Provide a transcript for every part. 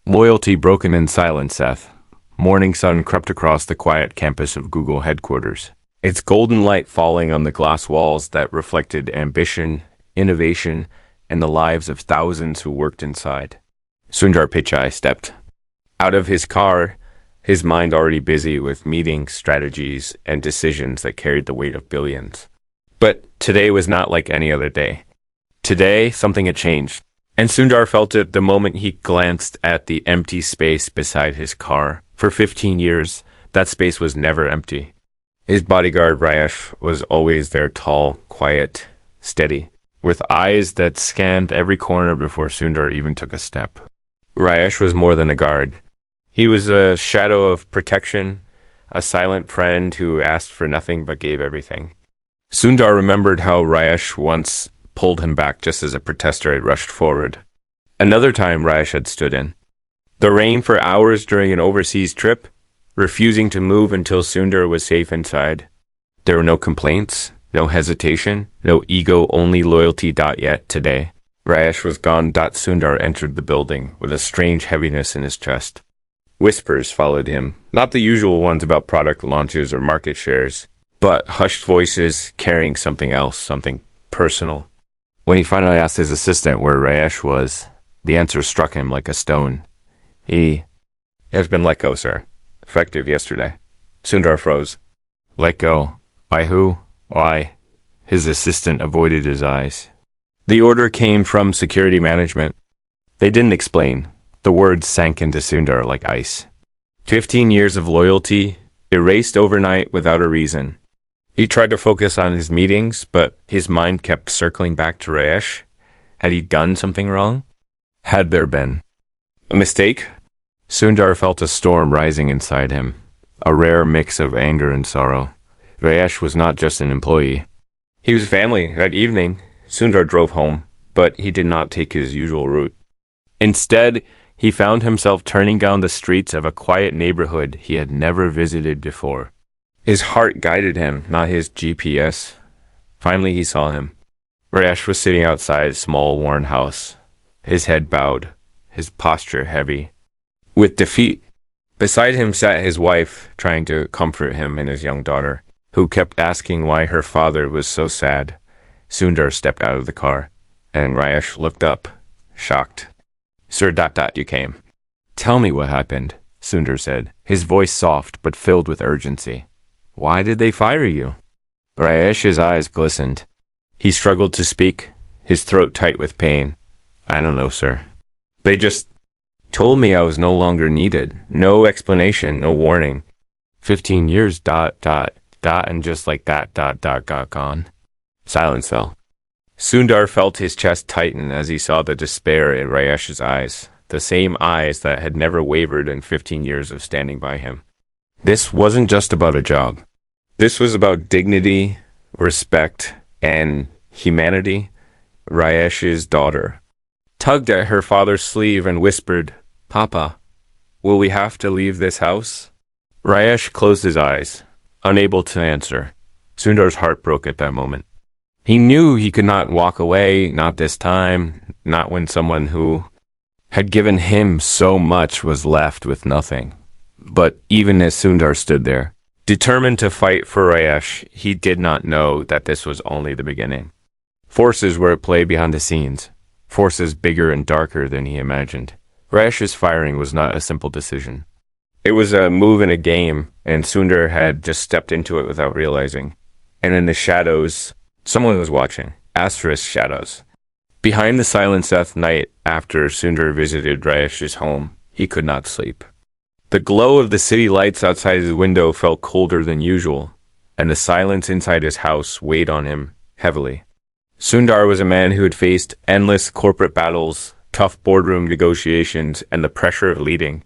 Loyalty broken in silence, Seth. Morning sun crept across the quiet campus of Google headquarters, its golden light falling on the glass walls that reflected ambition, innovation, and the lives of thousands who worked inside. Sundar Pichai stepped out of his car, his mind already busy with meetings, strategies, and decisions that carried the weight of billions. But today was not like any other day. Today, something had changed. And Sundar felt it the moment he glanced at the empty space beside his car. For 15 years, that space was never empty. His bodyguard, Rajesh, was always there, tall, quiet, steady, with eyes that scanned every corner before Sundar even took a step. Rajesh was more than a guard. He was a shadow of protection, a silent friend who asked for nothing but gave everything. Sundar remembered how Rajesh once pulled him back just as a protester had rushed forward. Another time Rajesh had stood in the rain for hours during an overseas trip, refusing to move until Sundar was safe inside. There were no complaints, no hesitation, no ego, only loyalty. Yet today, Rajesh was gone. Sundar entered the building with a strange heaviness in his chest. Whispers followed him, not the usual ones about product launches or market shares, but hushed voices carrying something else, something personal. When he finally asked his assistant where Rajesh was, the answer struck him like a stone. He has been let go, sir. Effective yesterday. Sundar froze. Let go? By who? Why? His assistant avoided his eyes. The order came from security management. They didn't explain. The words sank into Sundar like ice. 15 years of loyalty, erased overnight without a reason. He tried to focus on his meetings, but his mind kept circling back to Rajesh. Had he done something wrong? Had there been a mistake? Sundar felt a storm rising inside him, a rare mix of anger and sorrow. Rajesh was not just an employee. He was family. That evening, Sundar drove home, but he did not take his usual route. Instead, he found himself turning down the streets of a quiet neighborhood he had never visited before. His heart guided him, not his GPS. Finally, he saw him. Rajesh was sitting outside a small, worn house, his head bowed, his posture heavy with defeat. Beside him sat his wife, trying to comfort him and his young daughter, who kept asking why her father was so sad. Sundar stepped out of the car, and Rajesh looked up, shocked. Sir, you came. Tell me what happened, Sundar said, his voice soft but filled with urgency. Why did they fire you? Rajesh's eyes glistened. He struggled to speak, his throat tight with pain. I don't know, sir. They just told me I was no longer needed. No explanation, no warning. 15 years, and just like that, got gone. Silence fell. Sundar felt his chest tighten as he saw the despair in Rajesh's eyes, the same eyes that had never wavered in 15 years of standing by him. This wasn't just about a job. This was about dignity, respect, and humanity. Rajesh's daughter tugged at her father's sleeve and whispered, Papa, will we have to leave this house? Rajesh closed his eyes, unable to answer. Sundar's heart broke at that moment. He knew he could not walk away, not this time, not when someone who had given him so much was left with nothing. But even as Sundar stood there, determined to fight for Rajesh, he did not know that this was only the beginning. Forces were at play behind the scenes, forces bigger and darker than he imagined. Rajesh's firing was not a simple decision. It was a move in a game, and Sundar had just stepped into it without realizing. And in the shadows, someone was watching. Asterisk shadows. Behind the silence that night after Sundar visited Rajesh's home, he could not sleep. The glow of the city lights outside his window felt colder than usual, and the silence inside his house weighed on him heavily. Sundar was a man who had faced endless corporate battles, tough boardroom negotiations, and the pressure of leading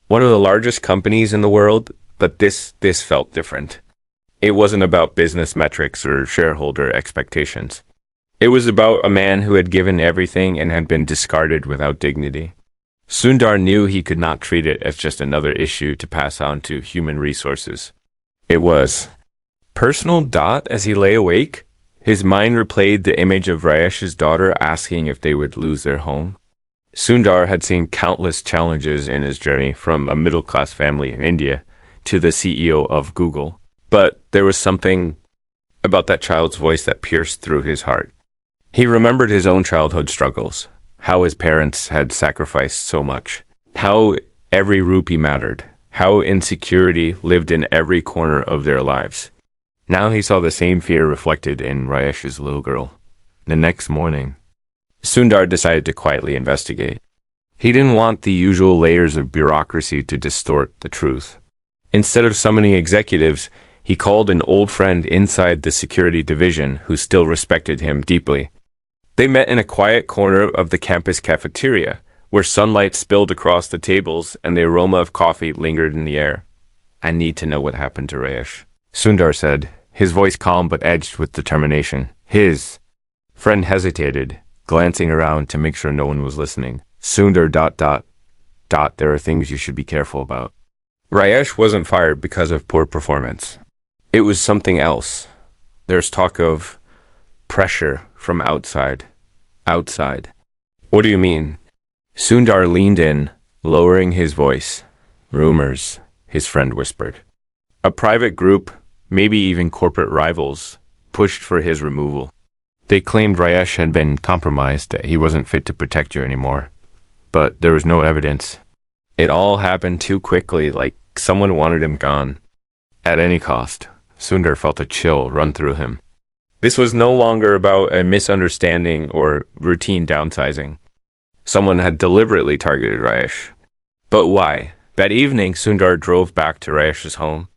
one of the largest companies in the world, but this felt different. It wasn't about business metrics or shareholder expectations. It was about a man who had given everything and had been discarded without dignity. Sundar knew he could not treat it as just another issue to pass on to human resources. It was personal. As he lay awake, his mind replayed the image of Rajesh's daughter asking if they would lose their home. Sundar had seen countless challenges in his journey from a middle-class family in India to the CEO of Google. But there was something about that child's voice that pierced through his heart. He remembered his own childhood struggles, how his parents had sacrificed so much, how every rupee mattered, how insecurity lived in every corner of their lives. Now he saw the same fear reflected in Rajesh's little girl. The next morning, Sundar decided to quietly investigate. He didn't want the usual layers of bureaucracy to distort the truth. Instead of summoning executives, he called an old friend inside the security division who still respected him deeply. They met in a quiet corner of the campus cafeteria, where sunlight spilled across the tables and the aroma of coffee lingered in the air. "I need to know what happened to Rajesh," Sundar said, his voice calm but edged with determination. His friend hesitated, glancing around to make sure no one was listening. Sundar ... There are things you should be careful about. Rajesh wasn't fired because of poor performance. It was something else. There's talk of pressure from outside. Outside. What do you mean? Sundar leaned in, lowering his voice. Rumors, his friend whispered. A private group, maybe even corporate rivals, pushed for his removal. They claimed Rajesh had been compromised, that he wasn't fit to protect you anymore. But there was no evidence. It all happened too quickly, like someone wanted him gone. At any cost, Sundar felt a chill run through him. This was no longer about a misunderstanding or routine downsizing. Someone had deliberately targeted Rajesh. But why? That evening, Sundar drove back to Rajesh's home.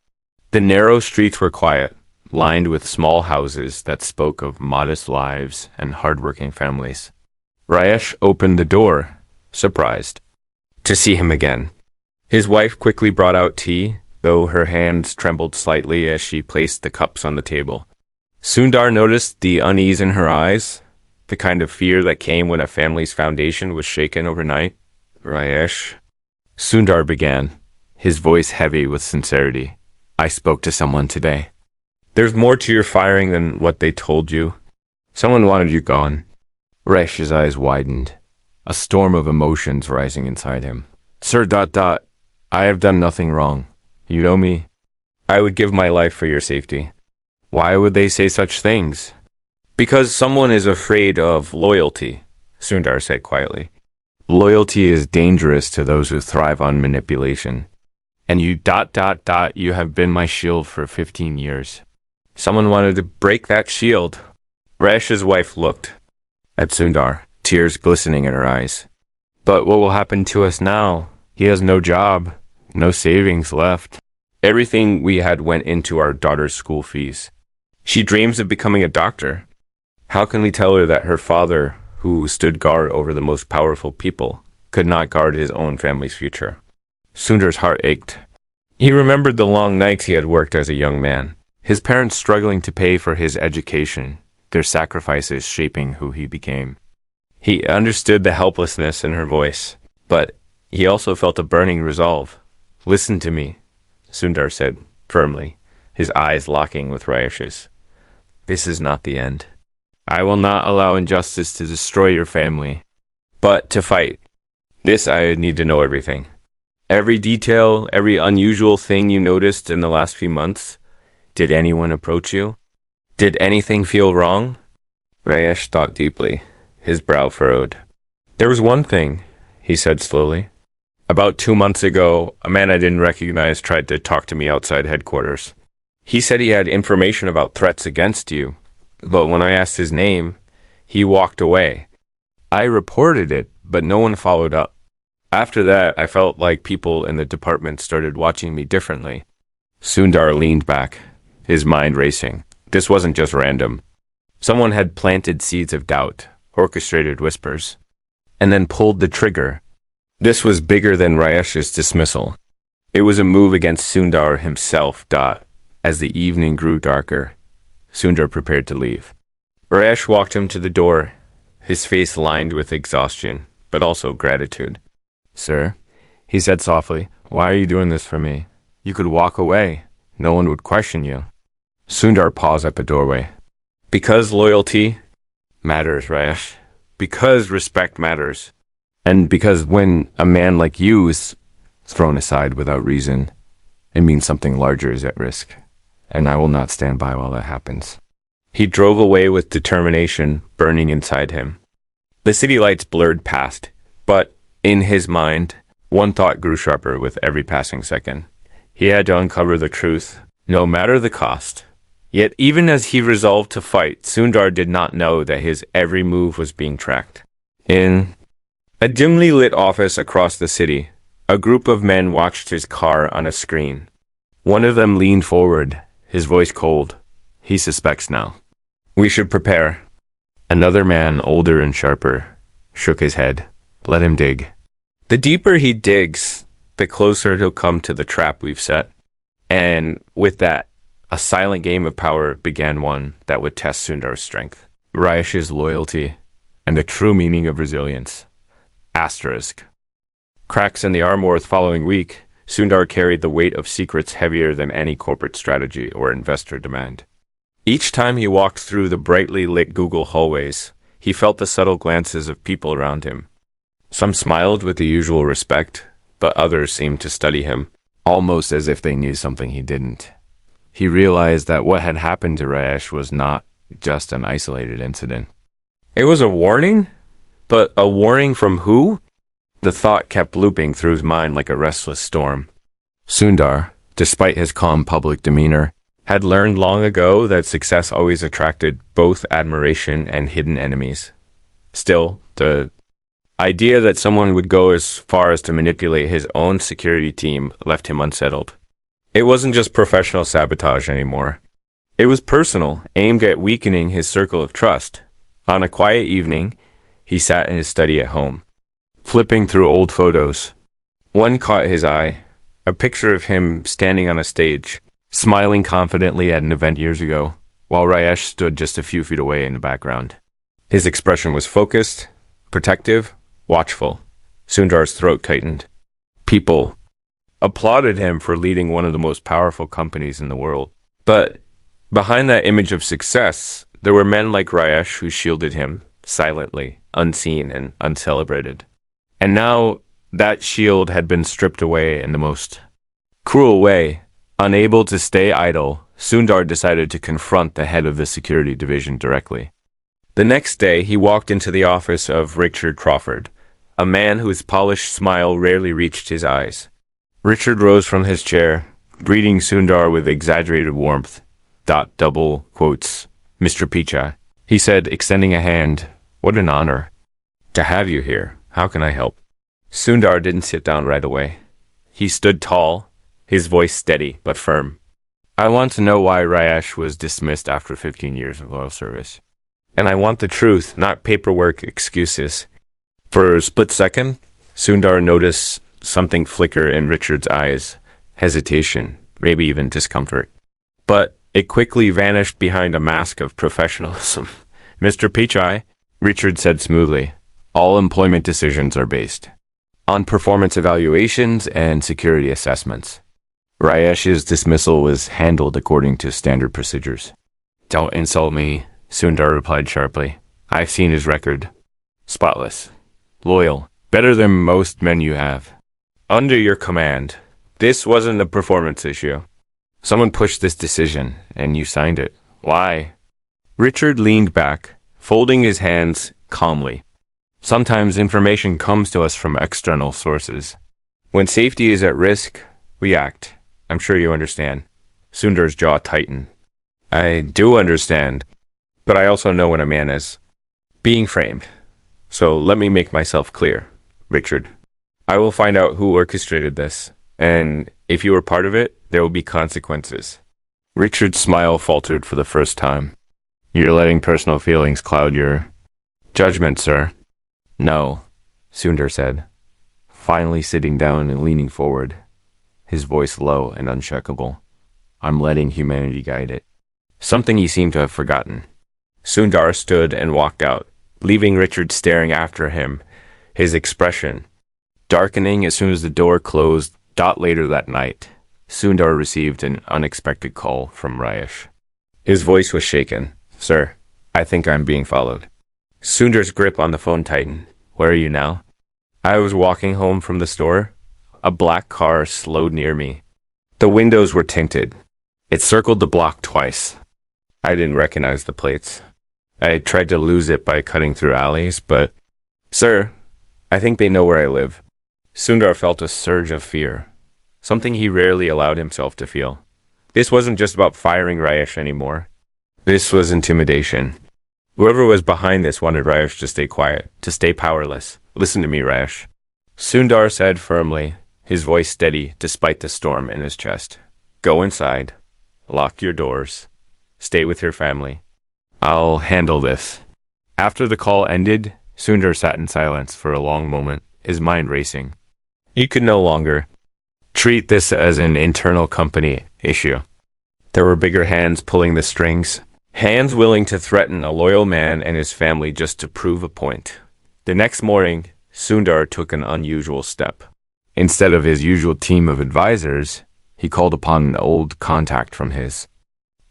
The narrow streets were quiet, lined with small houses that spoke of modest lives and hardworking families. Rajesh opened the door, surprised to see him again. His wife quickly brought out tea, though her hands trembled slightly as she placed the cups on the table. Sundar noticed the unease in her eyes, the kind of fear that came when a family's foundation was shaken overnight. Rajesh, Sundar began, his voice heavy with sincerity. I spoke to someone today. There's more to your firing than what they told you. Someone wanted you gone. Rajesh's eyes widened, a storm of emotions rising inside him. Sir ... I have done nothing wrong. You know me. I would give my life for your safety. Why would they say such things? Because someone is afraid of loyalty, Sundar said quietly. Loyalty is dangerous to those who thrive on manipulation. And you ... You have been my shield for 15 years. Someone wanted to break that shield. Rajesh's wife looked at Sundar, tears glistening in her eyes. But what will happen to us now? He has no job, no savings left. Everything we had went into our daughter's school fees. She dreams of becoming a doctor. How can we tell her that her father, who stood guard over the most powerful people, could not guard his own family's future? Sundar's heart ached. He remembered the long nights he had worked as a young man, his parents struggling to pay for his education, their sacrifices shaping who he became. He understood the helplessness in her voice, but he also felt a burning resolve. Listen to me, Sundar said firmly, his eyes locking with Rajesh's. This is not the end. I will not allow injustice to destroy your family, but to fight. This I need to know everything. Every detail, every unusual thing you noticed in the last few months. Did anyone approach you? Did anything feel wrong? Rajesh thought deeply, his brow furrowed. There was one thing, he said slowly. About 2 months ago, a man I didn't recognize tried to talk to me outside headquarters. He said he had information about threats against you, but when I asked his name, he walked away. I reported it, but no one followed up. After that, I felt like people in the department started watching me differently. Sundar leaned back, his mind racing. This wasn't just random. Someone had planted seeds of doubt, orchestrated whispers, and then pulled the trigger. This was bigger than Rajesh's dismissal. It was a move against Sundar himself. As the evening grew darker, Sundar prepared to leave. Rajesh walked him to the door, his face lined with exhaustion, but also gratitude. Sir, he said softly, why are you doing this for me? You could walk away. No one would question you. Sundar paused at the doorway. Because loyalty matters, Rajesh. Because respect matters. And because when a man like you is thrown aside without reason, it means something larger is at risk. And I will not stand by while that happens. He drove away with determination burning inside him. The city lights blurred past, but in his mind, one thought grew sharper with every passing second. He had to uncover the truth, no matter the cost. Yet even as he resolved to fight, Sundar did not know that his every move was being tracked. In a dimly lit office across the city, a group of men watched his car on a screen. One of them leaned forward, his voice cold. He suspects now. We should prepare. Another man, older and sharper, shook his head. Let him dig. The deeper he digs, the closer he'll come to the trap we've set. And with that, a silent game of power began, one that would test Sundar's strength, Rajesh's loyalty, and the true meaning of resilience. Asterisk. Cracks in the armor the following week, Sundar carried the weight of secrets heavier than any corporate strategy or investor demand. Each time he walked through the brightly lit Google hallways, he felt the subtle glances of people around him. Some smiled with the usual respect, but others seemed to study him, almost as if they knew something he didn't. He realized that what had happened to Rajesh was not just an isolated incident. It was a warning? But a warning from who? The thought kept looping through his mind like a restless storm. Sundar, despite his calm public demeanor, had learned long ago that success always attracted both admiration and hidden enemies. Still, the idea that someone would go as far as to manipulate his own security team left him unsettled. It wasn't just professional sabotage anymore. It was personal, aimed at weakening his circle of trust. On a quiet evening, he sat in his study at home, flipping through old photos. One caught his eye, a picture of him standing on a stage, smiling confidently at an event years ago, while Rajesh stood just a few feet away in the background. His expression was focused, protective, watchful. Sundar's throat tightened. People applauded him for leading one of the most powerful companies in the world. But behind that image of success, there were men like Rajesh who shielded him, silently, unseen and uncelebrated. And now that shield had been stripped away in the most cruel way. Unable to stay idle, Sundar decided to confront the head of the security division directly. The next day, he walked into the office of Richard Crawford, a man whose polished smile rarely reached his eyes. Richard rose from his chair, greeting Sundar with exaggerated warmth. Double quotes, Mr. Pichai. He said, extending a hand, "What an honor to have you here. How can I help?" Sundar didn't sit down right away. He stood tall, his voice steady but firm. "I want to know why Rajesh was dismissed after 15 years of loyal service. And I want the truth, not paperwork excuses." For a split second, Sundar noticed something flicker in Richard's eyes, hesitation, maybe even discomfort. But it quickly vanished behind a mask of professionalism. "Mr. Pichai," Richard said smoothly, "all employment decisions are based on performance evaluations and security assessments. Rajesh's dismissal was handled according to standard procedures." "Don't insult me," Sundar replied sharply. "I've seen his record. Spotless. Loyal. Better than most men you have. Under your command. This wasn't a performance issue. Someone pushed this decision, and you signed it. Why?" Richard leaned back, folding his hands calmly. "Sometimes information comes to us from external sources. When safety is at risk, we act. I'm sure you understand." Sundar's jaw tightened. "I do understand, but I also know when a man is being framed. So let me make myself clear, Richard. I will find out who orchestrated this, and if you were part of it, there will be consequences." Richard's smile faltered for the first time. "You're letting personal feelings cloud your judgment, sir." "No," Sundar said, finally sitting down and leaning forward, his voice low and unshakable. "I'm letting humanity guide it." Something he seemed to have forgotten. Sundar stood and walked out, leaving Richard staring after him, his expression darkening as soon as the door closed. Later that night, Sundar received an unexpected call from Rajesh. His voice was shaken. "Sir, I think I'm being followed." Sundar's grip on the phone tightened. "Where are you now?" I was walking home from the store. A black car slowed near me. The windows were tinted. It circled the block twice. I didn't recognize the plates. I tried to lose it by cutting through alleys, but... Sir, I think they know where I live. Sundar felt a surge of fear, something he rarely allowed himself to feel. This wasn't just about firing Rajesh anymore. This was intimidation. Whoever was behind this wanted Rajesh to stay quiet, to stay powerless. Listen to me, Rajesh. Sundar said firmly, his voice steady despite the storm in his chest. Go inside. Lock your doors. Stay with your family. I'll handle this. After the call ended, Sundar sat in silence for a long moment, his mind racing. He could no longer treat this as an internal company issue. There were bigger hands pulling the strings, hands willing to threaten a loyal man and his family just to prove a point. The next morning, Sundar took an unusual step. Instead of his usual team of advisors, he called upon an old contact from his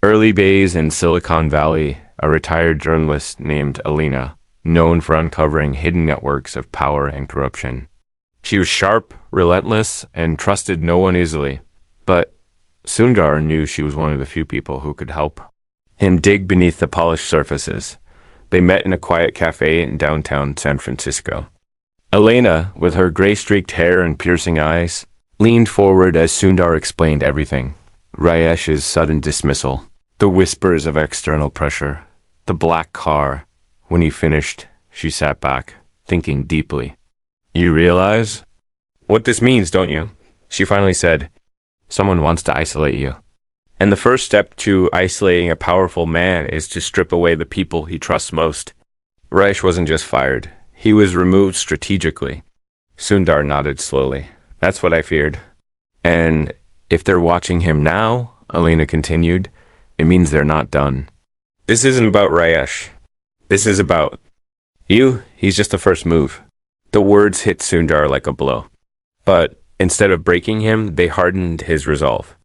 early days in Silicon Valley, a retired journalist named Alina, known for uncovering hidden networks of power and corruption. She was sharp, relentless, and trusted no one easily. But Sundar knew she was one of the few people who could help him dig beneath the polished surfaces. They met in a quiet cafe in downtown San Francisco. Elena, with her gray-streaked hair and piercing eyes, leaned forward as Sundar explained everything. Rajesh's sudden dismissal, the whispers of external pressure, the black car. When he finished, she sat back, thinking deeply. You realize what this means, don't you? She finally said, someone wants to isolate you. And the first step to isolating a powerful man is to strip away the people he trusts most. Rajesh wasn't just fired. He was removed strategically. Sundar nodded slowly. That's what I feared. And if they're watching him now, Alina continued, it means they're not done. This isn't about Rajesh. This is about you. He's just the first move. The words hit Sundar like a blow. But instead of breaking him, they hardened his resolve.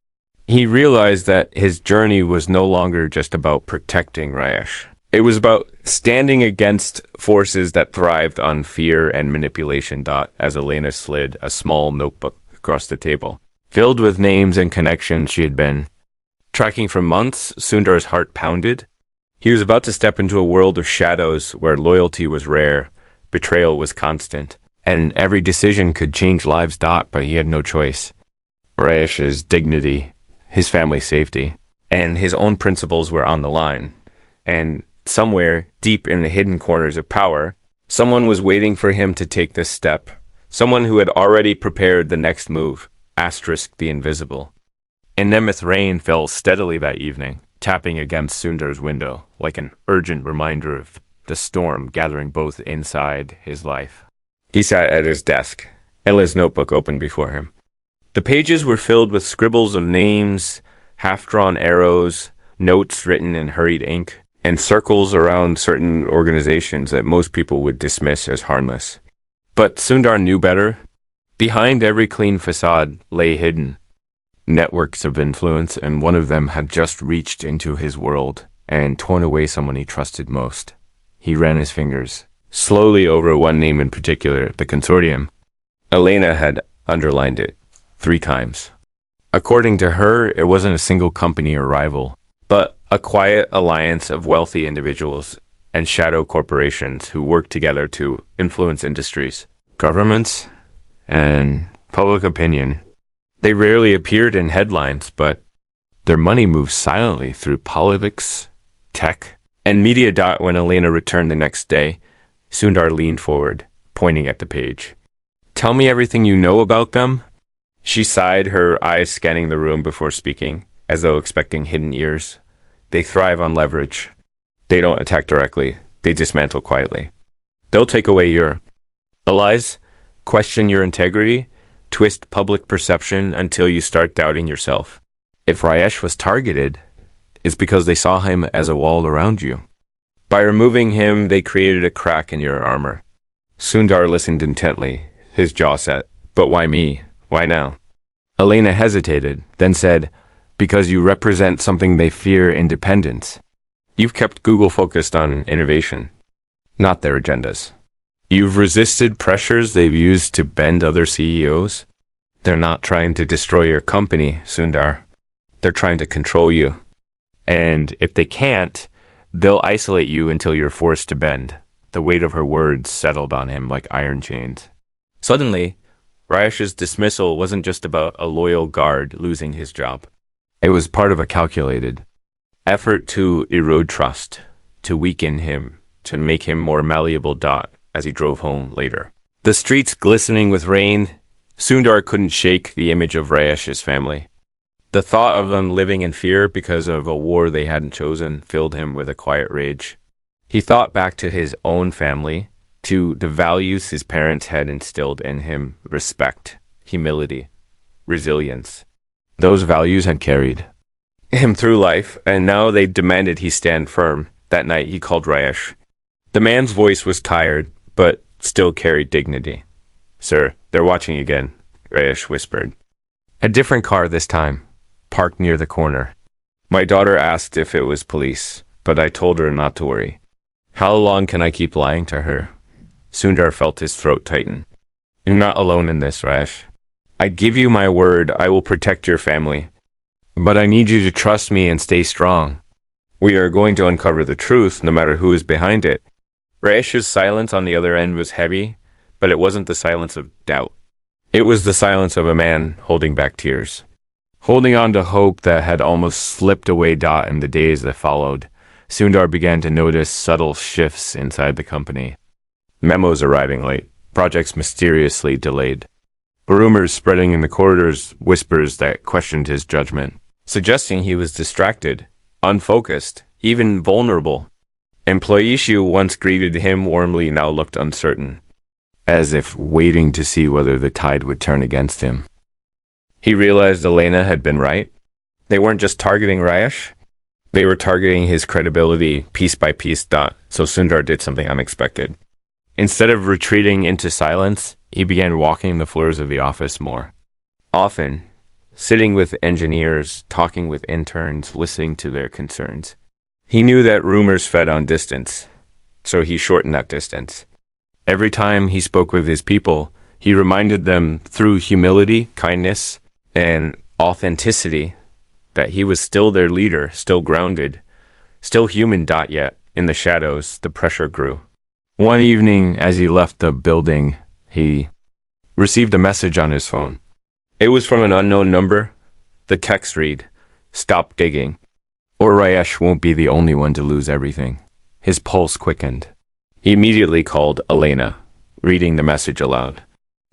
He realized that his journey was no longer just about protecting Rajesh. It was about standing against forces that thrived on fear and manipulation. As Elena slid a small notebook across the table, filled with names and connections she had been tracking for months, Sundar's heart pounded. He was about to step into a world of shadows where loyalty was rare, betrayal was constant, and every decision could change lives. But he had no choice. Rajesh's dignity, his family's safety, and his own principles were on the line. And somewhere, deep in the hidden corners of power, someone was waiting for him to take this step. Someone who had already prepared the next move, asterisk the invisible. And Nemeth rain fell steadily that evening, tapping against Sundar's window, like an urgent reminder of the storm gathering both inside his life. He sat at his desk, Ella's notebook open before him. The pages were filled with scribbles of names, half-drawn arrows, notes written in hurried ink, and circles around certain organizations that most people would dismiss as harmless. But Sundar knew better. Behind every clean facade lay hidden networks of influence, and one of them had just reached into his world and torn away someone he trusted most. He ran his fingers slowly over one name in particular, the consortium. Elena had underlined it 3 times. According to her, it wasn't a single company or rival, but a quiet alliance of wealthy individuals and shadow corporations who work together to influence industries, governments, and public opinion. They rarely appeared in headlines, but their money moved silently through politics, tech, and media. When Elena returned the next day, Sundar leaned forward, pointing at the page. Tell me everything you know about them. She sighed, her eyes scanning the room before speaking, as though expecting hidden ears. They thrive on leverage. They don't attack directly. They dismantle quietly. They'll take away your lies, question your integrity, twist public perception until you start doubting yourself. If Rajesh was targeted, it's because they saw him as a wall around you. By removing him, they created a crack in your armor. Sundar listened intently, his jaw set. But why me? Why now? Elena hesitated, then said, because you represent something they fear: independence. You've kept Google focused on innovation, not their agendas. You've resisted pressures they've used to bend other CEOs. They're not trying to destroy your company, Sundar. They're trying to control you. And if they can't, they'll isolate you until you're forced to bend. The weight of her words settled on him like iron chains. Suddenly, Rajesh's dismissal wasn't just about a loyal guard losing his job. It was part of a calculated effort to erode trust, to weaken him, to make him more malleable. As he drove home later, the streets glistening with rain, Sundar couldn't shake the image of Rajesh's family. The thought of them living in fear because of a war they hadn't chosen filled him with a quiet rage. He thought back to his own family, to the values his parents had instilled in him: respect, humility, resilience. Those values had carried him through life, and now they demanded he stand firm. That night he called Rajesh. The man's voice was tired, but still carried dignity. "Sir, they're watching again," Rajesh whispered. A different car this time, parked near the corner. "My daughter asked if it was police, but I told her not to worry. How long can I keep lying to her?" Sundar felt his throat tighten. "You're not alone in this, Rajesh. I give you my word I will protect your family. But I need you to trust me and stay strong. We are going to uncover the truth, no matter who is behind it." Rajesh's silence on the other end was heavy, but it wasn't the silence of doubt. It was the silence of a man holding back tears, holding on to hope that had almost slipped away. In the days that followed, Sundar began to notice subtle shifts inside the company. Memos arriving late, projects mysteriously delayed, rumors spreading in the corridors, whispers that questioned his judgment, suggesting he was distracted, unfocused, even vulnerable. Employees who once greeted him warmly now looked uncertain, as if waiting to see whether the tide would turn against him. He realized Elena had been right. They weren't just targeting Rajesh, they were targeting his credibility piece by piece. So Sundar did something unexpected. Instead of retreating into silence, he began walking the floors of the office more often, sitting with engineers, talking with interns, listening to their concerns. He knew that rumors fed on distance, so he shortened that distance. Every time he spoke with his people, he reminded them through humility, kindness, and authenticity that he was still their leader, still grounded, still human. Yet, in the shadows, the pressure grew. One evening, as he left the building, he received a message on his phone. It was from an unknown number. The text read, "Stop digging, or Rajesh won't be the only one to lose everything." His pulse quickened. He immediately called Elena, reading the message aloud.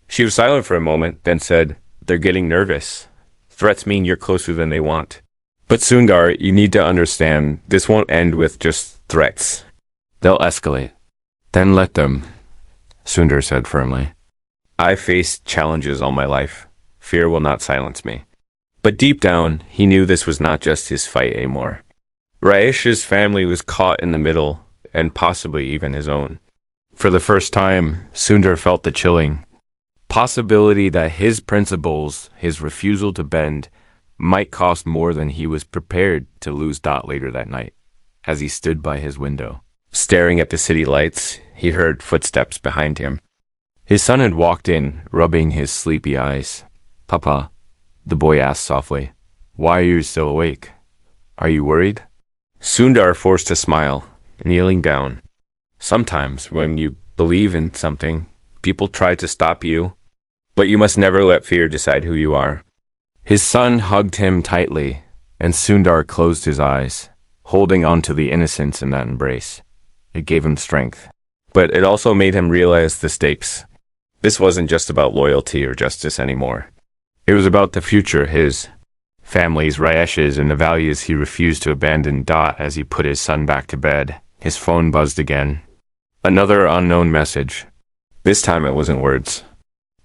She was silent for a moment, then said, "They're getting nervous. Threats mean you're closer than they want. But Sundar, you need to understand, this won't end with just threats. They'll escalate." "Then let them," Sundar said firmly. "I faced challenges all my life. Fear will not silence me." But deep down, he knew this was not just his fight anymore. Rajesh's family was caught in the middle, and possibly even his own. For the first time, Sundar felt the chilling possibility that his principles, his refusal to bend, might cost more than he was prepared to lose. Later that night, as he stood by his window, staring at the city lights, he heard footsteps behind him. His son had walked in, rubbing his sleepy eyes. "Papa," the boy asked softly, "why are you still awake? Are you worried?" Sundar forced a smile, kneeling down. "Sometimes, when you believe in something, people try to stop you, but you must never let fear decide who you are." His son hugged him tightly, and Sundar closed his eyes, holding on to the innocence in that embrace. It gave him strength, but it also made him realize the stakes. This wasn't just about loyalty or justice anymore. It was about the future, his, family's, Rajesh's, and the values he refused to abandon. As he put his son back to bed, his phone buzzed again. Another unknown message. This time it wasn't words.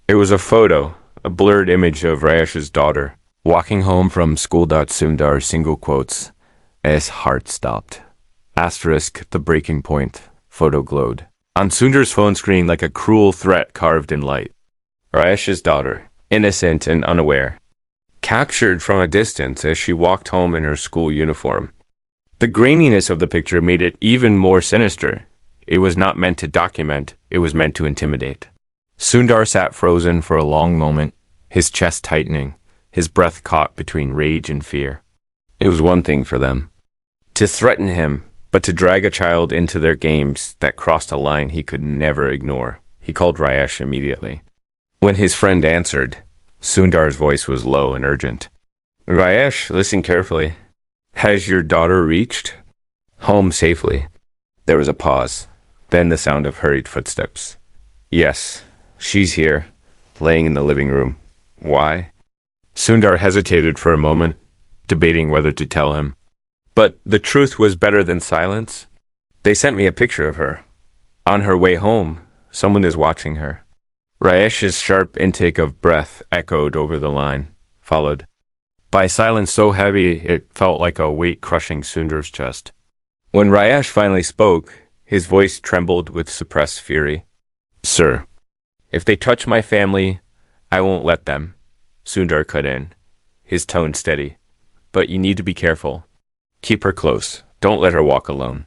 It was a photo, a blurred image of Rajesh's daughter, walking home from school. Sundar, single quotes. His heart stopped. Asterisk, the breaking point. Photo glowed on Sundar's phone screen like a cruel threat carved in light. Rajesh's daughter, innocent and unaware, captured from a distance as she walked home in her school uniform. The graininess of the picture made it even more sinister. It was not meant to document, it was meant to intimidate. Sundar sat frozen for a long moment, his chest tightening, his breath caught between rage and fear. It was one thing for them to threaten him, but to drag a child into their games that crossed a line he could never ignore. He called Rajesh immediately. When his friend answered, Sundar's voice was low and urgent. Rajesh, listen carefully. Has your daughter reached home safely? There was a pause, then the sound of hurried footsteps. Yes, she's here, laying in the living room. Why? Sundar hesitated for a moment, debating whether to tell him. But the truth was better than silence. They sent me a picture of her. On her way home, someone is watching her. Rajesh's sharp intake of breath echoed over the line, followed by silence so heavy it felt like a weight crushing Sundar's chest. When Rajesh finally spoke, his voice trembled with suppressed fury. Sir, if they touch my family, I won't let them. Sundar cut in, his tone steady. But you need to be careful. Keep her close. Don't let her walk alone.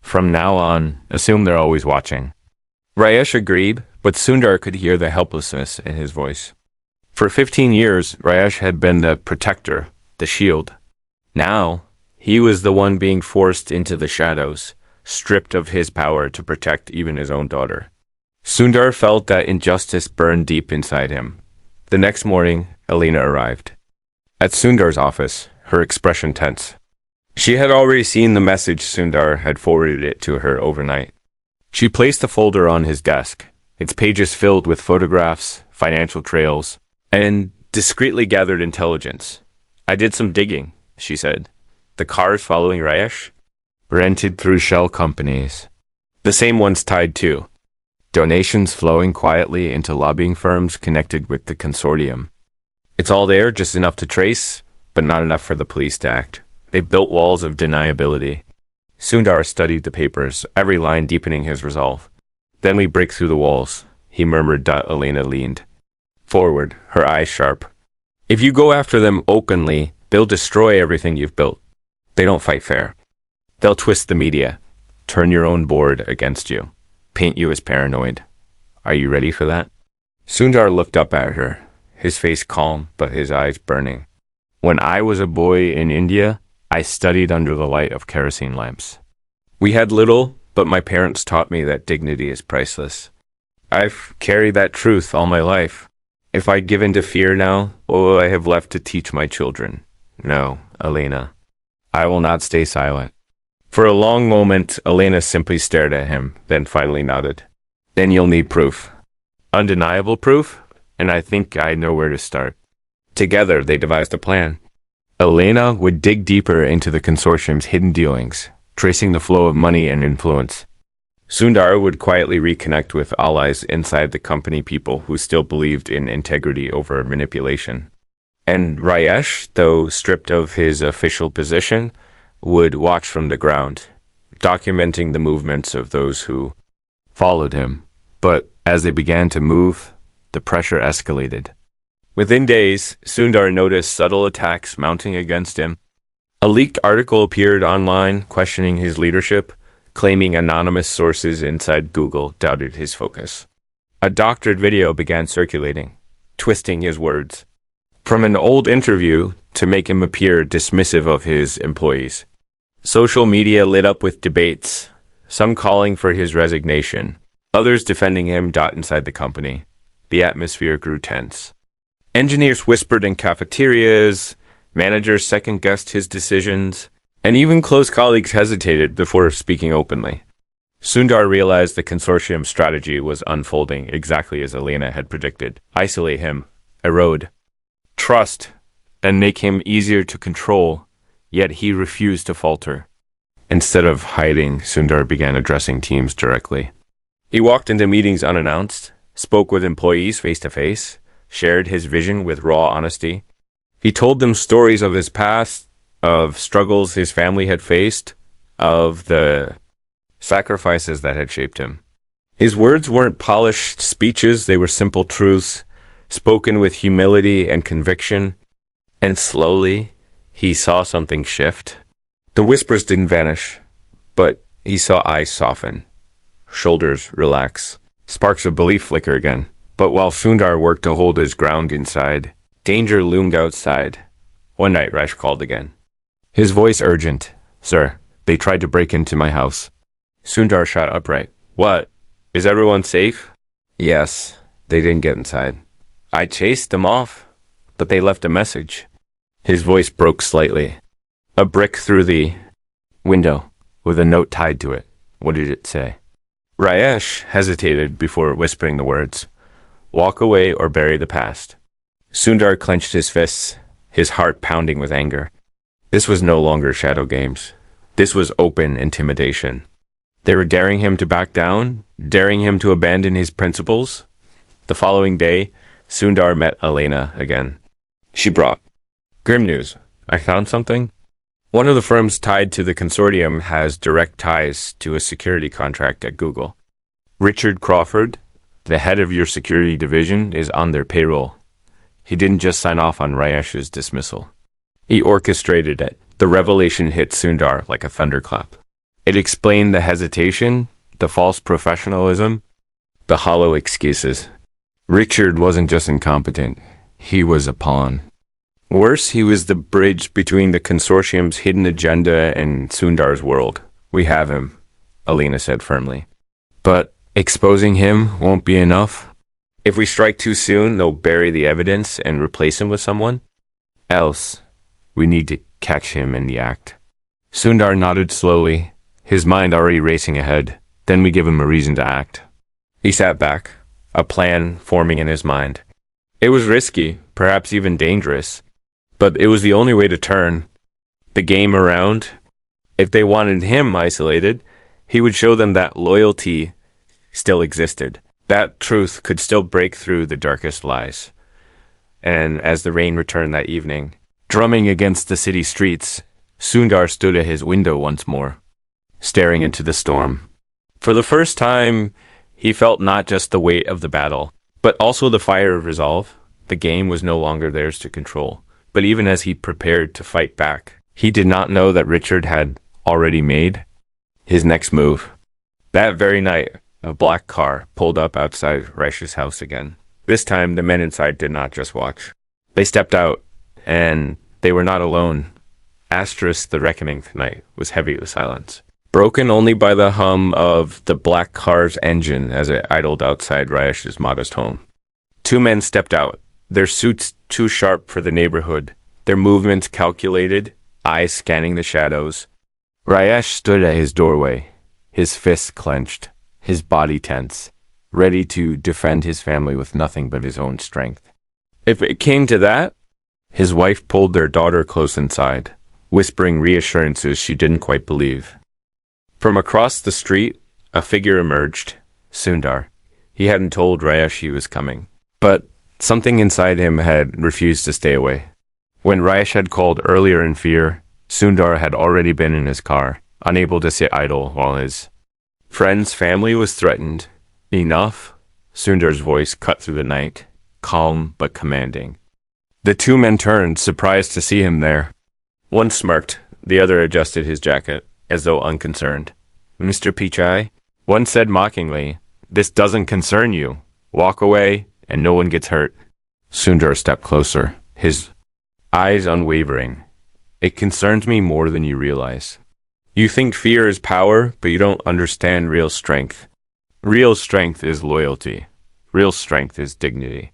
From now on, assume they're always watching. Rajesh agreed, but Sundar could hear the helplessness in his voice. For 15 years, Rajesh had been the protector, the shield. Now, he was the one being forced into the shadows, stripped of his power to protect even his own daughter. Sundar felt that injustice burned deep inside him. The next morning, Alina arrived. At Sundar's office, her expression tense. She had already seen the message Sundar had forwarded it to her overnight. She placed the folder on his desk, its pages filled with photographs, financial trails, and discreetly gathered intelligence. I did some digging, she said. The cars following Rajesh? Rented through shell companies. The same ones tied to. Donations flowing quietly into lobbying firms connected with the consortium. It's all there, just enough to trace, but not enough for the police to act. They built walls of deniability. Sundar studied the papers, every line deepening his resolve. Then we break through the walls, he murmured. Alina leaned forward, her eyes sharp. If you go after them openly, they'll destroy everything you've built. They don't fight fair. They'll twist the media, turn your own board against you, paint you as paranoid. Are you ready for that? Sundar looked up at her, his face calm but his eyes burning. When I was a boy in India, I studied under the light of kerosene lamps. We had little, but my parents taught me that dignity is priceless. I've carried that truth all my life. If I give in to fear now, what will I have left to teach my children? No, Alina. I will not stay silent. For a long moment, Alina simply stared at him, then finally nodded. Then you'll need proof. Undeniable proof? And I think I know where to start. Together, they devised a plan. Alina would dig deeper into the consortium's hidden dealings, tracing the flow of money and influence. Sundar would quietly reconnect with allies inside the company, people who still believed in integrity over manipulation. And Rajesh, though stripped of his official position, would watch from the ground, documenting the movements of those who followed him. But as they began to move, the pressure escalated. Within days, Sundar noticed subtle attacks mounting against him. A leaked article appeared online questioning his leadership, claiming anonymous sources inside Google doubted his focus. A doctored video began circulating, twisting his words. From an old interview to make him appear dismissive of his employees. Social media lit up with debates, some calling for his resignation, others defending him. Inside the company, the atmosphere grew tense. Engineers whispered in cafeterias, managers second-guessed his decisions, and even close colleagues hesitated before speaking openly. Sundar realized the consortium's strategy was unfolding exactly as Alina had predicted. Isolate him, erode trust, and make him easier to control, yet he refused to falter. Instead of hiding, Sundar began addressing teams directly. He walked into meetings unannounced, spoke with employees face-to-face, shared his vision with raw honesty. He told them stories of his past, of struggles his family had faced, of the sacrifices that had shaped him. His words weren't polished speeches, they were simple truths, spoken with humility and conviction. And slowly, he saw something shift. The whispers didn't vanish, but he saw eyes soften. Shoulders relax. Sparks of belief flicker again. But while Sundar worked to hold his ground inside, danger loomed outside. One night, Rajesh called again. His voice urgent. Sir, they tried to break into my house. Sundar shot upright. What? Is everyone safe? Yes, they didn't get inside. I chased them off, but they left a message. His voice broke slightly. A brick through the window, with a note tied to it. What did it say? Rajesh hesitated before whispering the words. Walk away or bury the past. Sundar clenched his fists, his heart pounding with anger. This was no longer shadow games. This was open intimidation. They were daring him to back down, daring him to abandon his principles. The following day, Sundar met Elena again. She brought grim news. I found something. One of the firms tied to the consortium has direct ties to a security contract at Google. Richard Crawford, the head of your security division, is on their payroll. He didn't just sign off on Rajesh's dismissal. He orchestrated it. The revelation hit Sundar like a thunderclap. It explained the hesitation, the false professionalism, the hollow excuses. Richard wasn't just incompetent. He was a pawn. Worse, he was the bridge between the consortium's hidden agenda and Sundar's world. We have him, Alina said firmly. But exposing him won't be enough. If we strike too soon, they'll bury the evidence and replace him with someone else. We need to catch him in the act. Sundar nodded slowly, his mind already racing ahead. Then we give him a reason to act. He sat back, a plan forming in his mind. It was risky, perhaps even dangerous, but it was the only way to turn the game around. If they wanted him isolated, he would show them that loyalty still existed. That truth could still break through the darkest lies. And as the rain returned that evening, drumming against the city streets, Sundar stood at his window once more, staring into the storm. For the first time, he felt not just the weight of the battle, but also the fire of resolve. The game was no longer theirs to control. But even as he prepared to fight back, he did not know that Richard had already made his next move. That very night, a black car pulled up outside Rajesh's house again. This time, the men inside did not just watch. They stepped out, and they were not alone. Asterisk, the reckoning tonight was heavy with silence, broken only by the hum of the black car's engine as it idled outside Rajesh's modest home. Two men stepped out, their suits too sharp for the neighborhood, their movements calculated, eyes scanning the shadows. Rajesh stood at his doorway, his fists clenched, his body tense, ready to defend his family with nothing but his own strength. If it came to that, his wife pulled their daughter close inside, whispering reassurances she didn't quite believe. From across the street, a figure emerged, Sundar. He hadn't told Rajesh he was coming, but something inside him had refused to stay away. When Rajesh had called earlier in fear, Sundar had already been in his car, unable to sit idle while his friend's family was threatened. Enough? Sundar's voice cut through the night, calm but commanding. The two men turned, surprised to see him there. One smirked, the other adjusted his jacket, as though unconcerned. Mr. Pichai? One said mockingly, This doesn't concern you. Walk away, and no one gets hurt. Sundar stepped closer, his eyes unwavering. It concerns me more than you realize. You think fear is power, but you don't understand real strength. Real strength is loyalty. Real strength is dignity.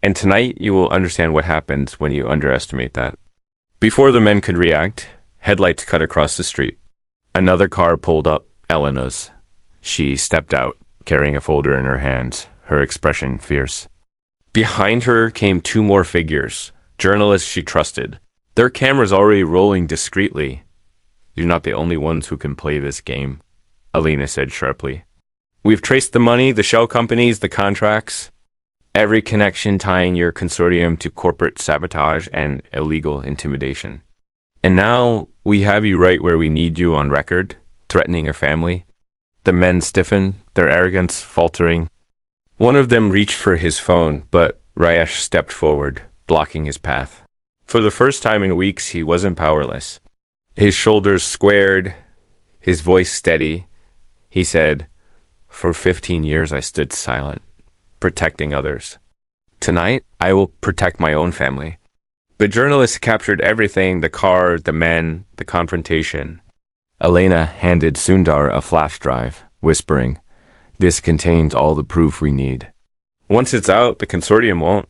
And tonight you will understand what happens when you underestimate that. Before the men could react, headlights cut across the street. Another car pulled up, Elena's. She stepped out, carrying a folder in her hands, her expression fierce. Behind her came two more figures, journalists she trusted. Their cameras already rolling discreetly. You're not the only ones who can play this game, Alina said sharply. We've traced the money, the shell companies, the contracts, every connection tying your consortium to corporate sabotage and illegal intimidation. And now we have you right where we need you on record, threatening your family. The men stiffened, their arrogance faltering. One of them reached for his phone, but Rajesh stepped forward, blocking his path. For the first time in weeks, he wasn't powerless. His shoulders squared, his voice steady. He said, For 15 years I stood silent, protecting others. Tonight, I will protect my own family. The journalist captured everything, the car, the men, the confrontation. Elena handed Sundar a flash drive, whispering, "This contains all the proof we need." Once it's out, the consortium won't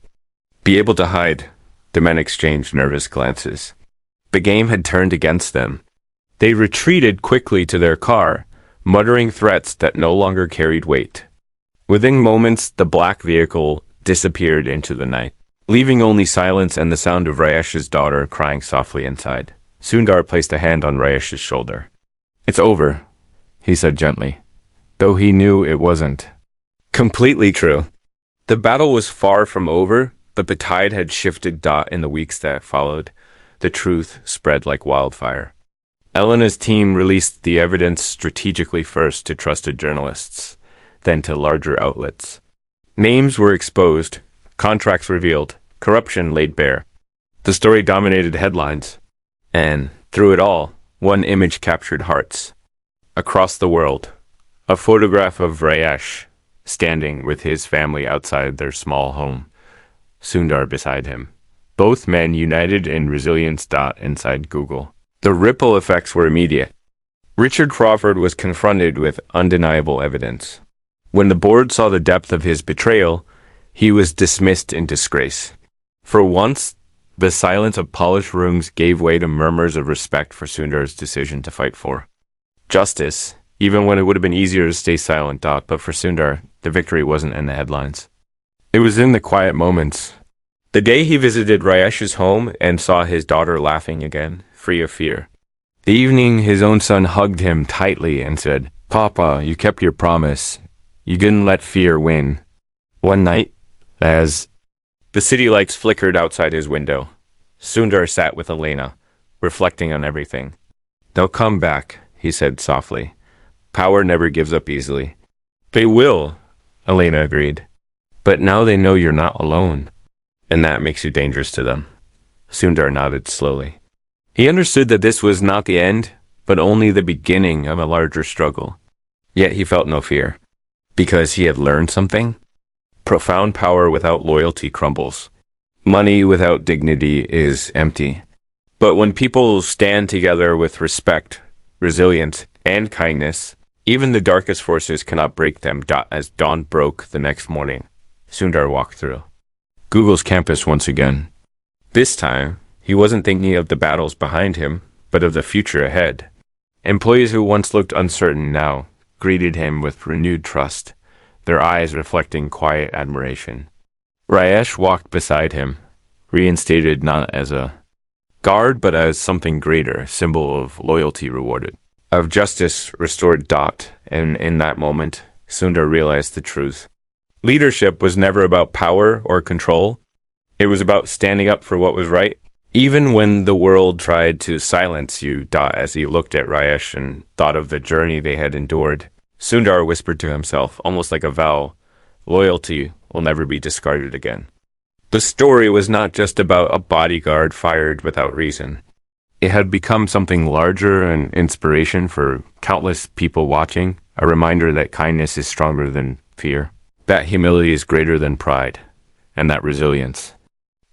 be able to hide. The men exchanged nervous glances. The game had turned against them. They retreated quickly to their car, muttering threats that no longer carried weight. Within moments, the black vehicle disappeared into the night, leaving only silence and the sound of Rajesh's daughter crying softly inside. Sundar placed a hand on Rajesh's shoulder. "It's over," he said gently, though he knew it wasn't. Completely true. The battle was far from over, but the tide had shifted. In the weeks that followed, the truth spread like wildfire. Elena's team released the evidence strategically, first to trusted journalists, then to larger outlets. Names were exposed, contracts revealed, corruption laid bare. The story dominated headlines, and through it all, one image captured hearts. Across the world, a photograph of Rajesh standing with his family outside their small home, Sundar beside him. Both men united in resilience. Inside Google. The ripple effects were immediate. Richard Crawford was confronted with undeniable evidence. When the board saw the depth of his betrayal, he was dismissed in disgrace. For once, the silence of polished rooms gave way to murmurs of respect for Sundar's decision to fight for justice, even when it would have been easier to stay silent. But for Sundar, the victory wasn't in the headlines. It was in the quiet moments. The day he visited Rajesh's home and saw his daughter laughing again, free of fear. The evening his own son hugged him tightly and said, "Papa, you kept your promise. You didn't let fear win." One night, as the city lights flickered outside his window, Sundar sat with Elena, reflecting on everything. "They'll come back," he said softly. "Power never gives up easily." "They will," Elena agreed. "But now they know you're not alone, and that makes you dangerous to them." Sundar nodded slowly. He understood that this was not the end, but only the beginning of a larger struggle. Yet he felt no fear, because he had learned something. Profound power without loyalty crumbles. Money without dignity is empty. But when people stand together with respect, resilience, and kindness, even the darkest forces cannot break them. As dawn broke the next morning, Sundar walked through Google's campus once again. This time, he wasn't thinking of the battles behind him, but of the future ahead. Employees who once looked uncertain now greeted him with renewed trust, their eyes reflecting quiet admiration. Rajesh walked beside him, reinstated not as a guard, but as something greater, symbol of loyalty rewarded, of justice restored. And in that moment, Sundar realized the truth. Leadership was never about power or control. It was about standing up for what was right, even when the world tried to silence you. As he looked at Rajesh and thought of the journey they had endured, Sundar whispered to himself, almost like a vow, loyalty will never be discarded again. The story was not just about a bodyguard fired without reason. It had become something larger, an inspiration for countless people watching, a reminder that kindness is stronger than fear, that humility is greater than pride, and that resilience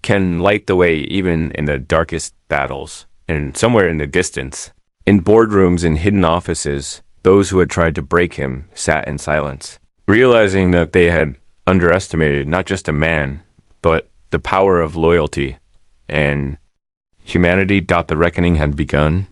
can light the way even in the darkest battles. And somewhere in the distance, in boardrooms and hidden offices, those who had tried to break him sat in silence, realizing that they had underestimated not just a man, but the power of loyalty and humanity. The reckoning had begun.